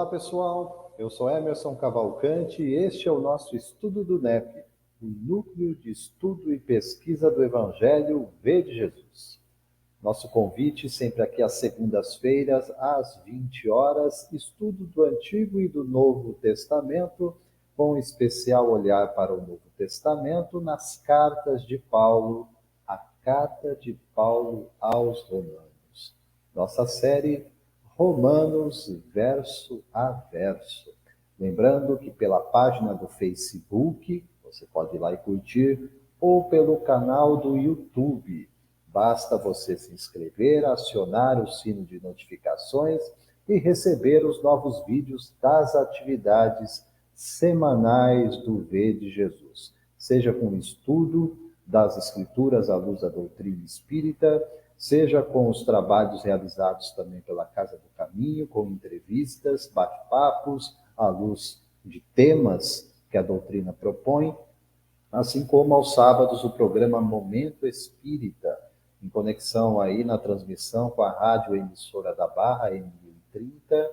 Olá pessoal, eu sou Emerson Cavalcante e este é o nosso estudo do NEP, o Núcleo de Estudo e Pesquisa do Evangelho V de Jesus. Nosso convite sempre aqui às segundas-feiras, às 20 horas, estudo do Antigo e do Novo Testamento, com especial olhar para o Novo Testamento nas cartas de Paulo, a Carta de Paulo aos Romanos. Nossa série Romanos verso a verso. Lembrando que pela página do Facebook, você pode ir lá e curtir, ou pelo canal do YouTube. Basta você se inscrever, acionar o sino de notificações e receber os novos vídeos das atividades semanais do V de Jesus. Seja com o estudo das Escrituras à luz da doutrina espírita, seja com os trabalhos realizados também pela Casa do Caminho, com entrevistas, bate-papos, à luz de temas que a doutrina propõe, assim como aos sábados o programa Momento Espírita, em conexão aí na transmissão com a rádio emissora da Barra, M1030,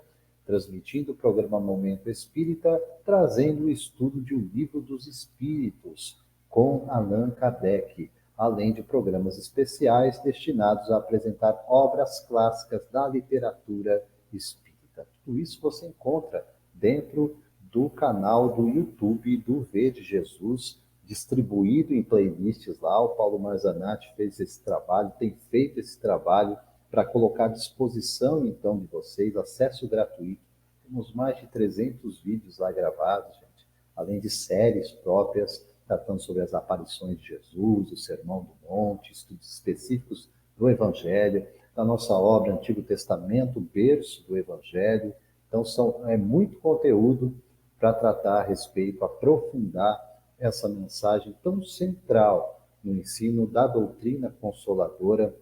transmitindo o programa Momento Espírita, trazendo o estudo de O Livro dos Espíritos, com Allan Kardec, além de programas especiais destinados a apresentar obras clássicas da literatura espírita. Tudo isso você encontra dentro do canal do YouTube do V de Jesus, distribuído em playlists lá. O Paulo Marzanati fez esse trabalho, tem feito esse trabalho para colocar à disposição, então, de vocês, acesso gratuito. Temos mais de 300 vídeos lá gravados, gente, além de séries próprias, tratando sobre as aparições de Jesus, o Sermão do Monte, estudos específicos do Evangelho, da nossa obra Antigo Testamento, berço do Evangelho. Então, é muito conteúdo para tratar a respeito, aprofundar essa mensagem tão central no ensino da doutrina consoladora,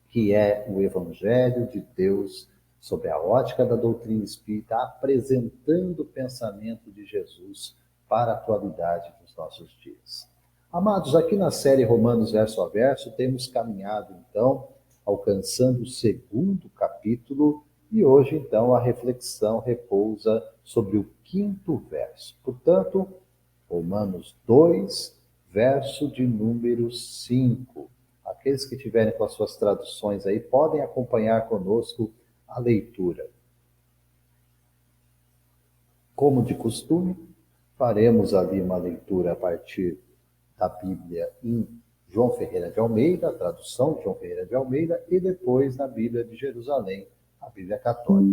que é o Evangelho de Deus, sob a ótica da doutrina espírita, apresentando o pensamento de Jesus para a atualidade dos nossos dias. Amados, aqui na série Romanos verso a verso, temos caminhado, então, alcançando o segundo capítulo, e hoje, então, a reflexão repousa sobre o quinto verso. Portanto, Romanos 2, verso de número 5. Aqueles que tiverem com as suas traduções aí, podem acompanhar conosco a leitura. Como de costume, faremos ali uma leitura a partir da Bíblia em João Ferreira de Almeida, a tradução de João Ferreira de Almeida, e depois na Bíblia de Jerusalém, a Bíblia Católica.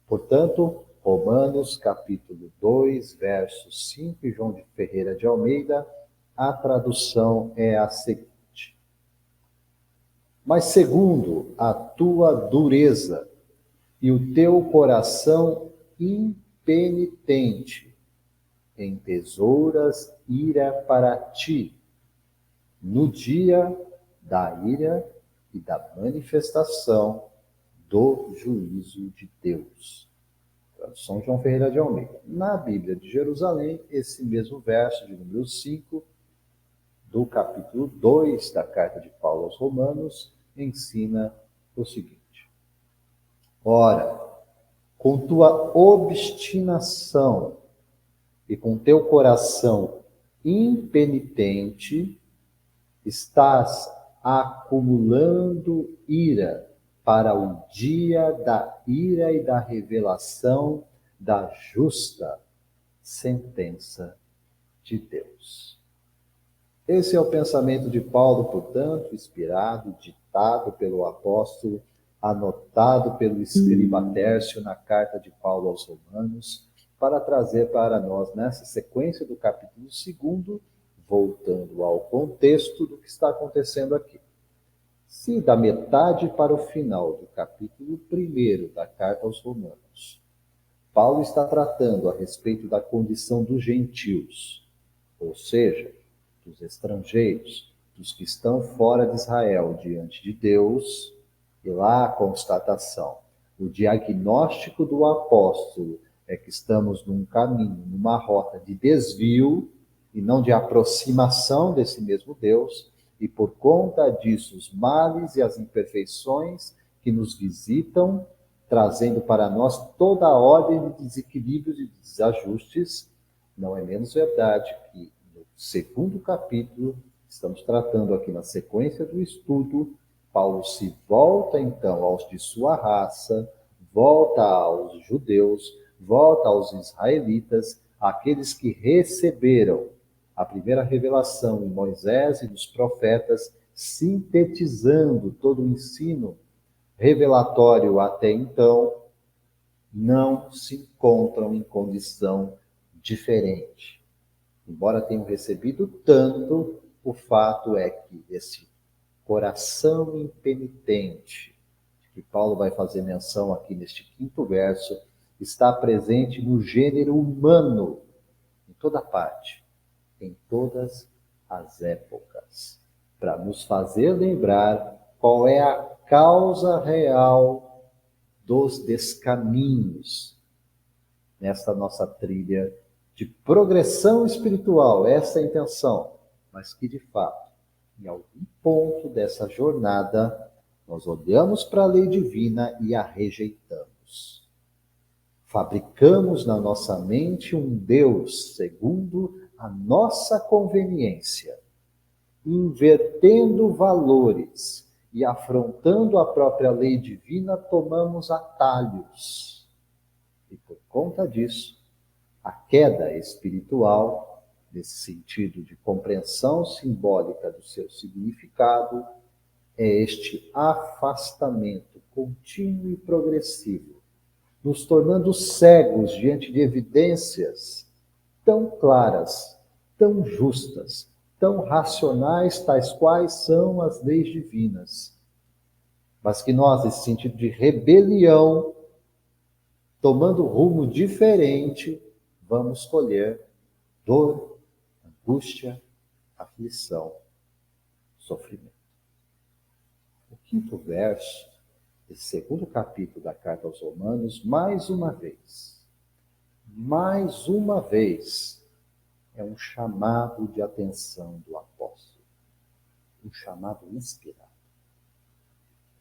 Portanto, Romanos capítulo 2, verso 5, João de Ferreira de Almeida, a tradução é a seguinte: mas segundo a tua dureza e o teu coração impenitente, entesouras ira para ti, no dia da ira e da manifestação do juízo de Deus. Tradução João Ferreira de Almeida. Na Bíblia de Jerusalém, esse mesmo verso de número 5, do capítulo 2 da carta de Paulo aos Romanos, ensina o seguinte: ora, com tua obstinação e com teu coração impenitente, estás acumulando ira para o dia da ira e da revelação da justa sentença de Deus. Esse é o pensamento de Paulo, portanto, inspirado, ditado pelo apóstolo, anotado pelo escriba Tércio na carta de Paulo aos Romanos, para trazer para nós, nessa sequência do capítulo 2, voltando ao contexto do que está acontecendo aqui. Se da metade para o final do capítulo 1 da carta aos Romanos, Paulo está tratando a respeito da condição dos gentios, ou seja, dos estrangeiros, dos que estão fora de Israel diante de Deus, e lá a constatação, o diagnóstico do apóstolo é que estamos num caminho, numa rota de desvio e não de aproximação desse mesmo Deus, e por conta disso os males e as imperfeições que nos visitam trazendo para nós toda a ordem de desequilíbrios e desajustes, não é menos verdade que no segundo capítulo, estamos tratando aqui na sequência do estudo, Paulo se volta então aos de sua raça, volta aos judeus, volta aos israelitas, aqueles que receberam a primeira revelação em Moisés e dos profetas, sintetizando todo o ensino revelatório até então, não se encontram em condição diferente. Embora tenham recebido tanto, o fato é que esse coração impenitente, que Paulo vai fazer menção aqui neste quinto verso, está presente no gênero humano, em toda parte, em todas as épocas, para nos fazer lembrar qual é a causa real dos descaminhos nesta nossa trilha de progressão espiritual, essa é a intenção, mas que de fato, em algum ponto dessa jornada, nós olhamos para a lei divina e a rejeitamos. Fabricamos na nossa mente um Deus segundo a nossa conveniência, invertendo valores e afrontando a própria lei divina, tomamos atalhos. E por conta disso, a queda espiritual, nesse sentido de compreensão simbólica do seu significado, é este afastamento contínuo e progressivo, nos tornando cegos diante de evidências tão claras, tão justas, tão racionais, tais quais são as leis divinas. Mas que nós, nesse sentido de rebelião, tomando rumo diferente, vamos colher dor, angústia, aflição, sofrimento. O quinto verso desse segundo capítulo da Carta aos Romanos, mais uma vez, é um chamado de atenção do apóstolo, um chamado inspirado.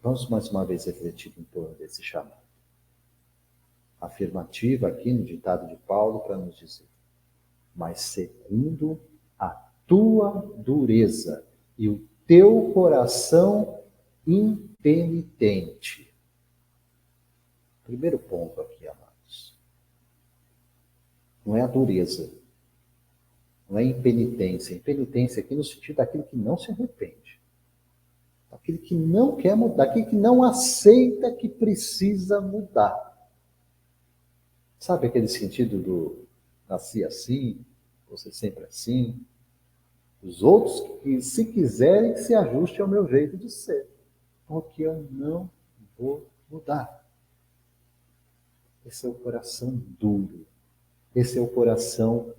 Vamos mais uma vez refletir em torno desse chamado. Afirmativa aqui no ditado de Paulo para nos dizer: mas segundo a tua dureza e o teu coração impenitente. Primeiro ponto aqui, amados. Não é a dureza, não é a impenitência. Impenitência aqui no sentido daquele que não se arrepende, daquele que não quer mudar, daquele que não aceita que precisa mudar. Sabe aquele sentido do nasci assim, você sempre assim? Os outros, que se quiserem, que se ajuste ao meu jeito de ser, porque eu não vou mudar. Esse é o coração duro, esse é o coração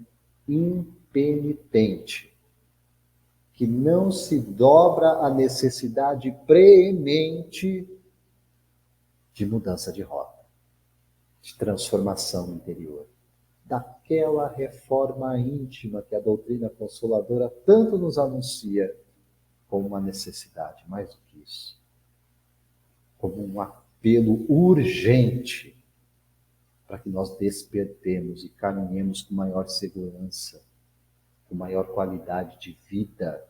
impenitente, que não se dobra à necessidade preemente de mudança de rota, de transformação interior, daquela reforma íntima que a doutrina consoladora tanto nos anuncia como uma necessidade, mais do que isso, como um apelo urgente para que nós despertemos e caminhemos com maior segurança, com maior qualidade de vida,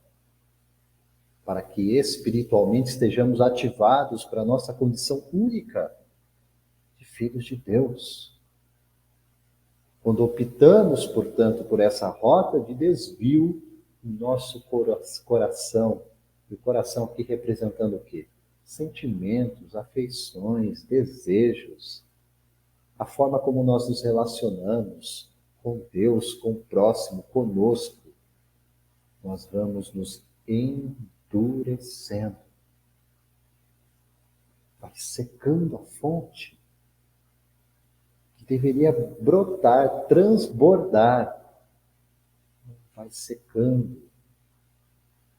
para que espiritualmente estejamos ativados para a nossa condição única de filhos de Deus. Quando optamos, portanto, por essa rota de desvio, o nosso coração, e o coração aqui representando o quê? Sentimentos, afeições, desejos, a forma como nós nos relacionamos com Deus, com o próximo, conosco, nós vamos nos endurecendo. Vai secando a fonte que deveria brotar, transbordar. Vai secando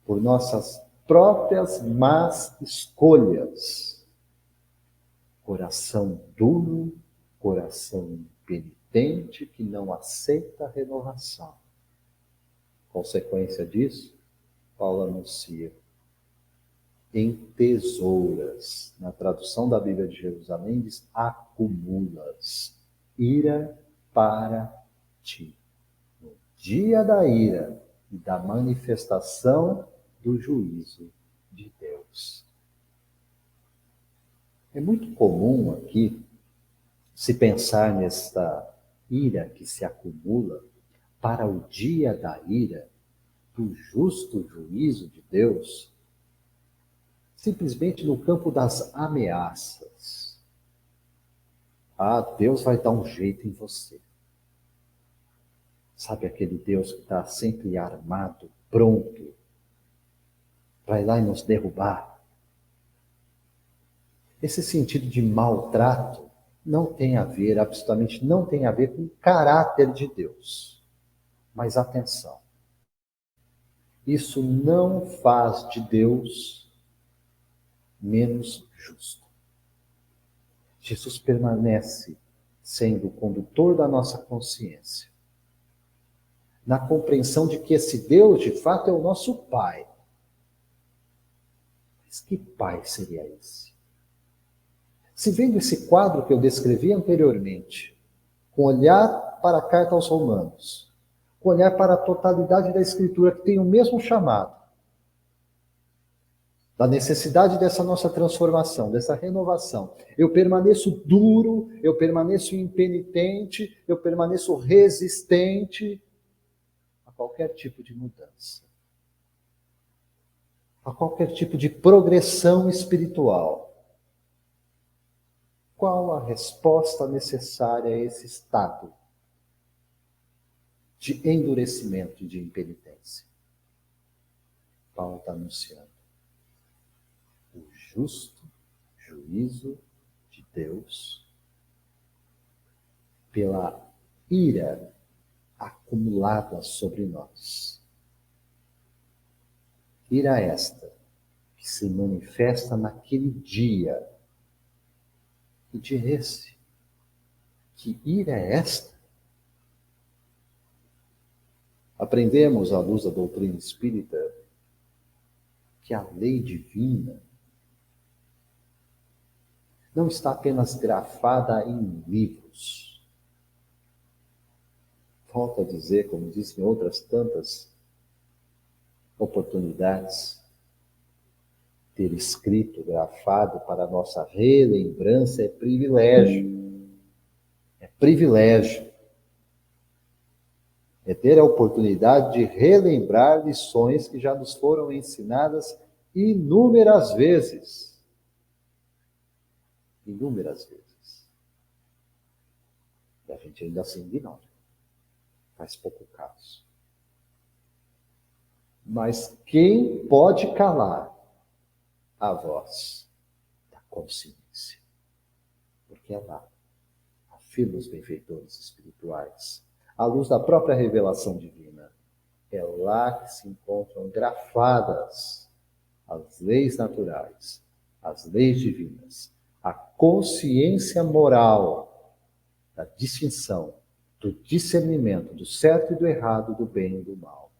por nossas próprias más escolhas. Coração duro, coração impenitente que não aceita a renovação. Consequência disso, Paulo anuncia: em tesouras. Na tradução da Bíblia de Jerusalém diz acumulas. Ira para ti. No dia da ira e da manifestação do juízo de Deus. É muito comum aqui se pensar nesta ira que se acumula para o dia da ira, do justo juízo de Deus, simplesmente no campo das ameaças. Ah, Deus vai dar um jeito em você. Sabe aquele Deus que está sempre armado, pronto, para ir lá e nos derrubar? Esse sentido de maltrato não tem a ver, absolutamente não tem a ver com o caráter de Deus. Mas atenção, isso não faz de Deus menos justo. Jesus permanece sendo o condutor da nossa consciência, na compreensão de que esse Deus, de fato, é o nosso Pai. Mas que Pai seria esse? Se vendo esse quadro que eu descrevi anteriormente, com olhar para a carta aos Romanos, com olhar para a totalidade da Escritura, que tem o mesmo chamado, da necessidade dessa nossa transformação, dessa renovação. Eu permaneço duro, eu permaneço impenitente, eu permaneço resistente a qualquer tipo de mudança, a qualquer tipo de progressão espiritual. Qual a resposta necessária a esse estado de endurecimento e de impenitência? Paulo está anunciando o justo juízo de Deus pela ira acumulada sobre nós. Ira esta que se manifesta naquele dia. Que dia é esse? Que ira é esta? Aprendemos, à luz da doutrina espírita, que a lei divina não está apenas grafada em livros. Volto a dizer, como disse em outras tantas oportunidades, ter escrito, grafado para a nossa relembrança é privilégio. É privilégio. É ter a oportunidade de relembrar lições que já nos foram ensinadas inúmeras vezes. Inúmeras vezes. E a gente ainda assim ignora. Faz pouco caso. Mas quem pode calar a voz da consciência? Porque é lá, afirma os benfeitores espirituais, à luz da própria revelação divina, é lá que se encontram grafadas as leis naturais, as leis divinas, a consciência moral da distinção, do discernimento do certo e do errado, do bem e do mal,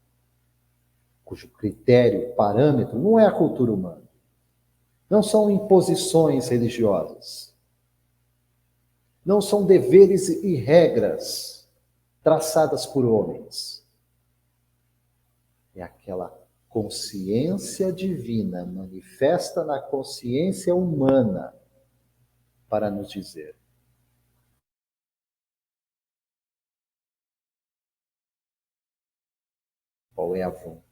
cujo critério, parâmetro, não é a cultura humana, não são imposições religiosas, não são deveres e regras traçadas por homens. É aquela consciência divina manifesta na consciência humana para nos dizer: qual é a vontade.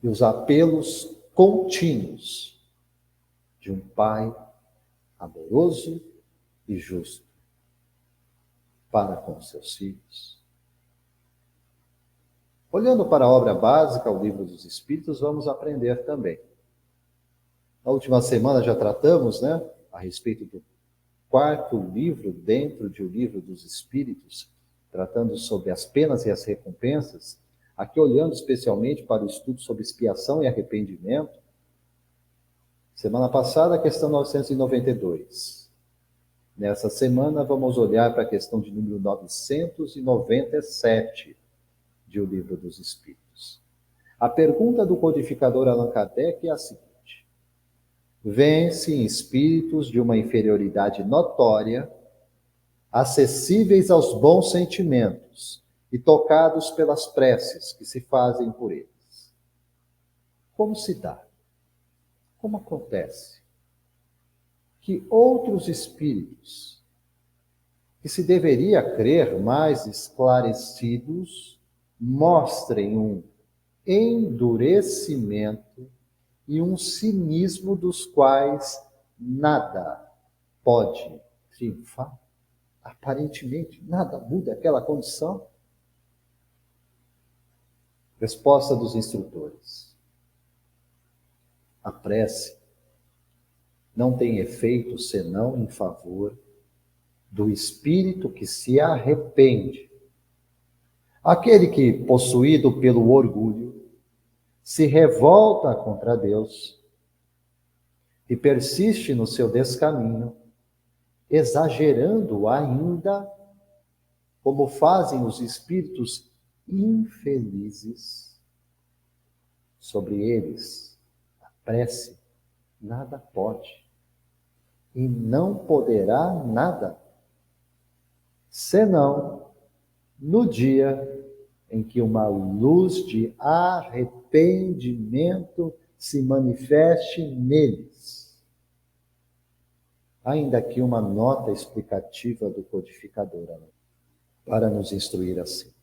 E os apelos contínuos de um Pai amoroso e justo para com seus filhos. Olhando para a obra básica, o Livro dos Espíritos, vamos aprender também. Na última semana já tratamos, a respeito do quarto livro dentro de O Livro dos Espíritos, tratando sobre as penas e as recompensas, aqui olhando especialmente para o estudo sobre expiação e arrependimento, Semana passada, a questão 992. Nessa semana, vamos olhar para a questão de número 997 de O Livro dos Espíritos. A pergunta do codificador Allan Kardec é a seguinte: vêm-se espíritos de uma inferioridade notória, acessíveis aos bons sentimentos e tocados pelas preces que se fazem por eles. Como se dá? Como acontece que outros espíritos, que se deveria crer mais esclarecidos, mostrem um endurecimento e um cinismo dos quais nada pode triunfar? Aparentemente, nada muda aquela condição. Resposta dos instrutores: a prece não tem efeito senão em favor do espírito que se arrepende. Aquele que, possuído pelo orgulho, se revolta contra Deus e persiste no seu descaminho, exagerando ainda, como fazem os espíritos infelizes, sobre eles a prece nada pode e não poderá nada, senão no dia em que uma luz de arrependimento se manifeste neles. Ainda aqui uma nota explicativa do codificador, para nos instruir assim.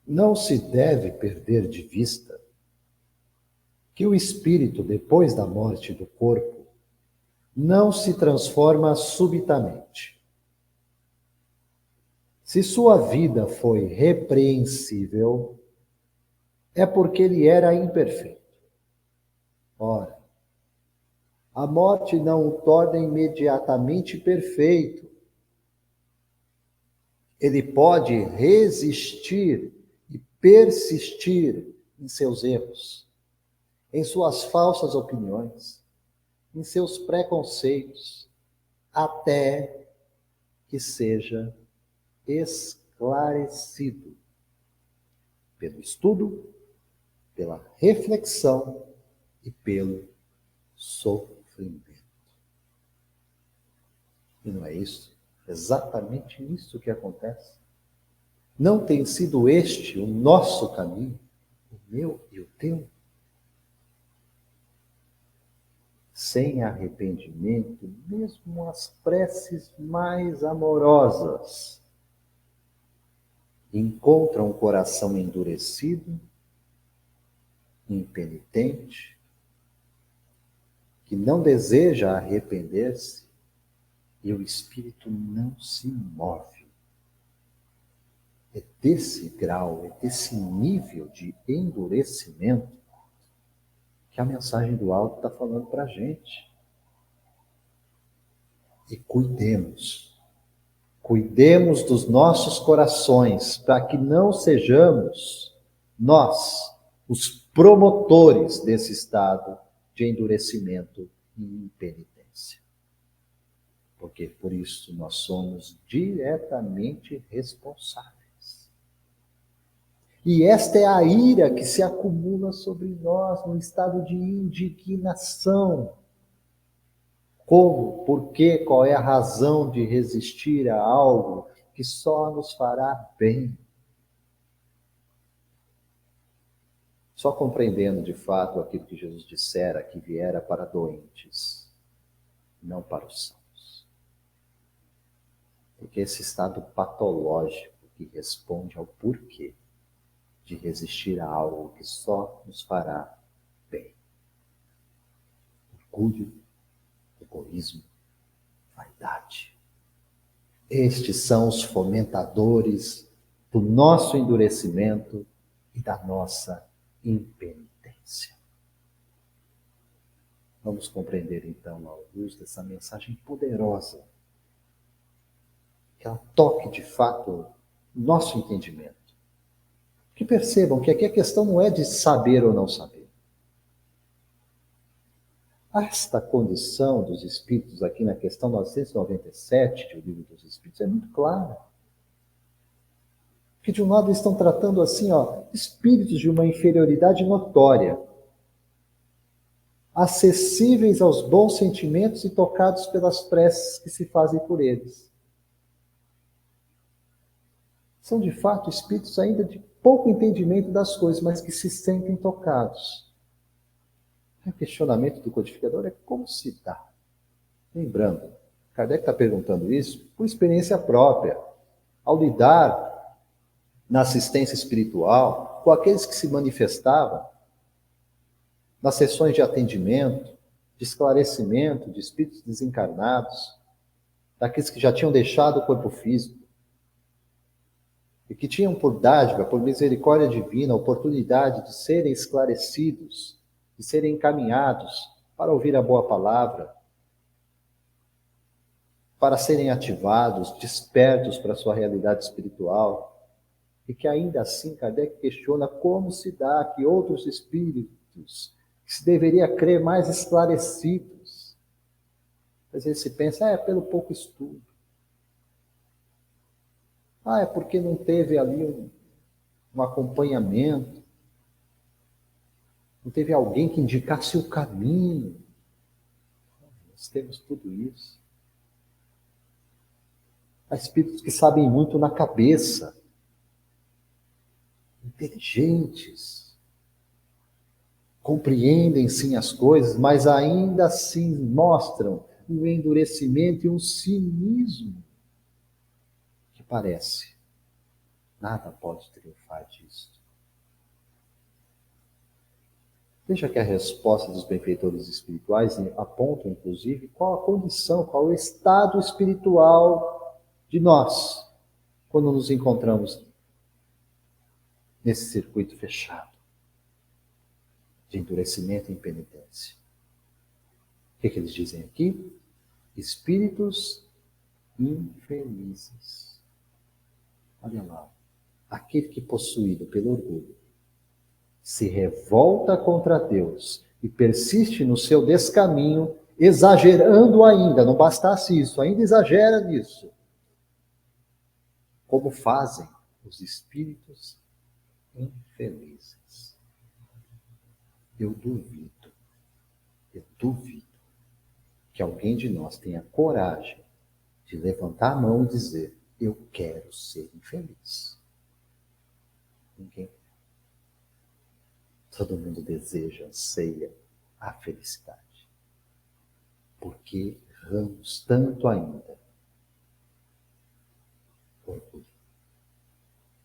Não se deve perder de vista que o espírito, depois da morte do corpo, não se transforma subitamente. Se sua vida foi repreensível, é porque ele era imperfeito. Ora, a morte não o torna imediatamente perfeito. Ele pode resistir e persistir em seus erros, em suas falsas opiniões, em seus preconceitos, até que seja esclarecido pelo estudo, pela reflexão e pelo sofrimento. E não é isso? Exatamente isso que acontece. Não tem sido este o nosso caminho, o meu e o teu? Sem arrependimento, mesmo as preces mais amorosas encontram um coração endurecido, impenitente, que não deseja arrepender-se, e o espírito não se move. É desse grau, é desse nível de endurecimento que a mensagem do alto está falando para a gente. E cuidemos dos nossos corações, para que não sejamos nós os promotores desse estado de endurecimento e impenitência. Porque por isso nós somos diretamente responsáveis. E esta é a ira que se acumula sobre nós num estado de indignação. Como? Por quê? Qual é a razão de resistir a algo que só nos fará bem? Só compreendendo de fato aquilo que Jesus dissera, que viera para doentes, não para os sãos. Porque esse estado patológico que responde ao porquê de resistir a algo que só nos fará bem. Orgulho, egoísmo, vaidade. Estes são os fomentadores do nosso endurecimento e da nossa impenitência. Vamos compreender então, à luz dessa mensagem poderosa, que ela toque de fato o nosso entendimento. Que percebam que aqui a questão não é de saber ou não saber. Esta condição dos espíritos aqui na questão 997 do Livro dos Espíritos é muito clara. Que de um lado estão tratando assim, espíritos de uma inferioridade notória, acessíveis aos bons sentimentos e tocados pelas preces que se fazem por eles. São de fato espíritos ainda de pouco entendimento das coisas, mas que se sentem tocados. O questionamento do codificador é como se dá. Lembrando, Kardec está perguntando isso por experiência própria, ao lidar na assistência espiritual com aqueles que se manifestavam nas sessões de atendimento, de esclarecimento de espíritos desencarnados, daqueles que já tinham deixado o corpo físico e que tinham por dádiva, por misericórdia divina, a oportunidade de serem esclarecidos, de serem encaminhados para ouvir a boa palavra, para serem ativados, despertos para a sua realidade espiritual, e que ainda assim Kardec questiona como se dá que outros espíritos, que se deveria crer mais esclarecidos, às vezes se pensa, é pelo pouco estudo. É porque não teve ali um acompanhamento, não teve alguém que indicasse o caminho. Nós temos tudo isso. Há espíritos que sabem muito na cabeça, inteligentes, compreendem sim as coisas, mas ainda assim mostram um endurecimento e um cinismo que parece. Nada pode triunfar disso. Veja que a resposta dos benfeitores espirituais aponta, inclusive, qual a condição, qual o estado espiritual de nós, quando nos encontramos nesse circuito fechado de endurecimento e impenitência. O que eles dizem aqui? Espíritos infelizes. Olha lá, aquele que possuído pelo orgulho se revolta contra Deus e persiste no seu descaminho, exagerando ainda, não bastasse isso, ainda exagera nisso. Como fazem os espíritos infelizes. Eu duvido que alguém de nós tenha coragem de levantar a mão e dizer, eu quero ser infeliz. Ninguém. Todo mundo deseja, anseia a felicidade. Porque erramos tanto ainda. Orgulho,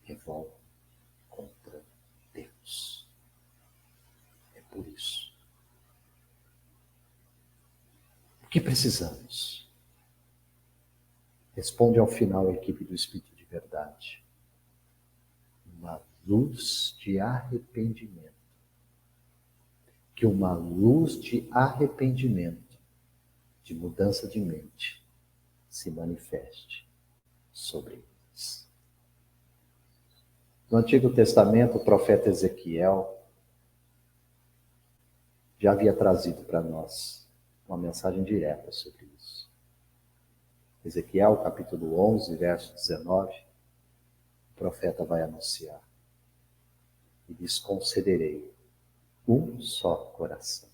revolta contra Deus. É por isso. O que precisamos? Responde ao final a equipe do Espírito de Verdade. Uma luz de arrependimento. Que uma luz de arrependimento, de mudança de mente, se manifeste sobre eles. No Antigo Testamento, o profeta Ezequiel já havia trazido para nós uma mensagem direta sobre isso. Ezequiel, capítulo 11, verso 19, o profeta vai anunciar. E lhes concederei um só coração.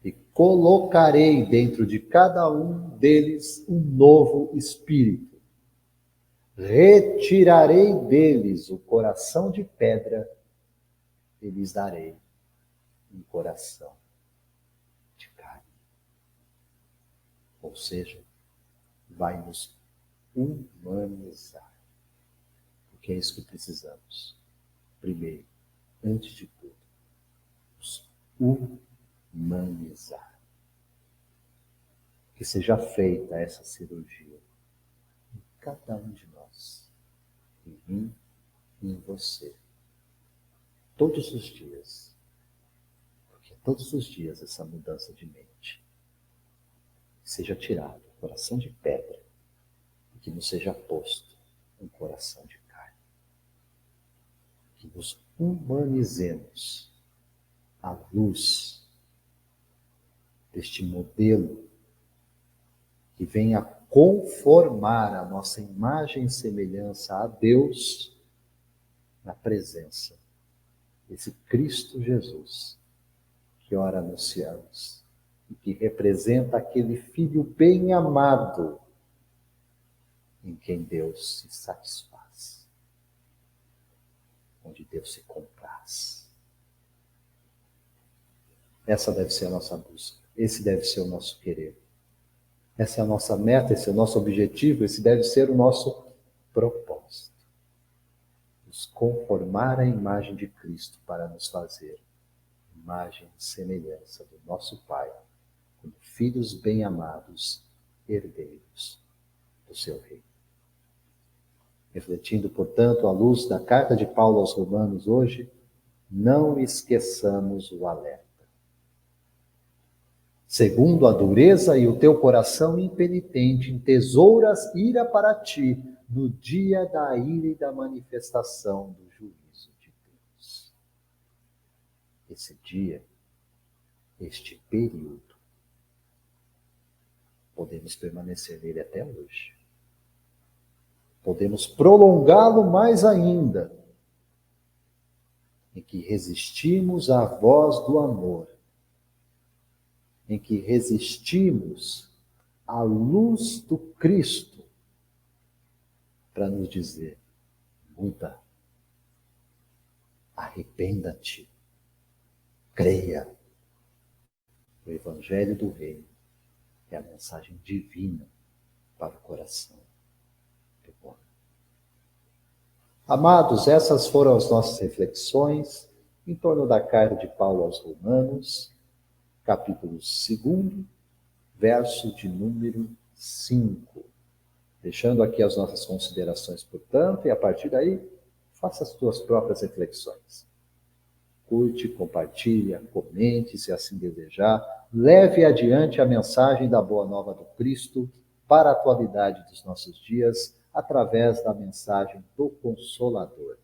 E colocarei dentro de cada um deles um novo espírito. Retirarei deles o coração de pedra e lhes darei um coração de carne. Ou seja, vai nos humanizar. Porque é isso que precisamos. Primeiro, antes de tudo, nos humanizar. Que seja feita essa cirurgia em cada um de nós, em mim e em você. Todos os dias. Porque todos os dias essa mudança de mente. Seja tirado o coração de pedra e que nos seja posto um coração de carne. Que nos humanizemos à luz este modelo que venha conformar a nossa imagem e semelhança a Deus na presença desse Cristo Jesus, que ora nos céus e que representa aquele Filho bem amado em quem Deus se satisfaz, onde Deus se compraz. Essa deve ser a nossa busca, esse deve ser o nosso querer. Essa é a nossa meta, esse é o nosso objetivo, esse deve ser o nosso propósito. Nos conformar à imagem de Cristo para nos fazer imagem e semelhança do nosso Pai, como filhos bem-amados, herdeiros do seu reino. Refletindo, portanto, à luz da carta de Paulo aos Romanos hoje, não esqueçamos o alerta. Segundo a dureza e o teu coração impenitente, entesouras ira para ti no dia da ira e da manifestação do juízo de Deus. Esse dia, este período, podemos permanecer nele até hoje. Podemos prolongá-lo mais ainda, em que resistimos à voz do amor, em que resistimos à luz do Cristo, para nos dizer: muda, arrependa-te, creia. O Evangelho do Reino é a mensagem divina para o coração do homem. Amados, essas foram as nossas reflexões em torno da carta de Paulo aos Romanos, capítulo 2, verso de número 5. Deixando aqui as nossas considerações, portanto, e a partir daí, faça as tuas próprias reflexões. Curte, compartilha, comente, se assim desejar. Leve adiante a mensagem da Boa Nova do Cristo para a atualidade dos nossos dias, através da mensagem do Consolador.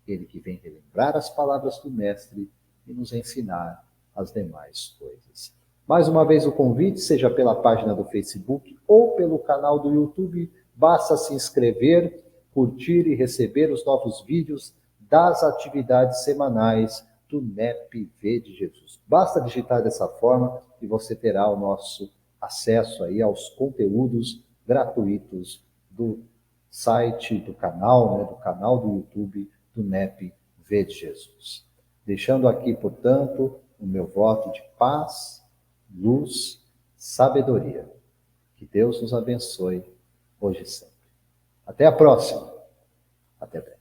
Ele que vem relembrar as palavras do Mestre e nos ensinar as demais coisas. Mais uma vez o convite, seja pela página do Facebook ou pelo canal do YouTube, basta se inscrever, curtir e receber os novos vídeos das atividades semanais do NEP V de Jesus. Basta digitar dessa forma e você terá o nosso acesso aí aos conteúdos gratuitos do site, do canal do YouTube do NEP V de Jesus. Deixando aqui, portanto, o meu voto de paz, luz, sabedoria. Que Deus nos abençoe hoje e sempre. Até a próxima. Até breve.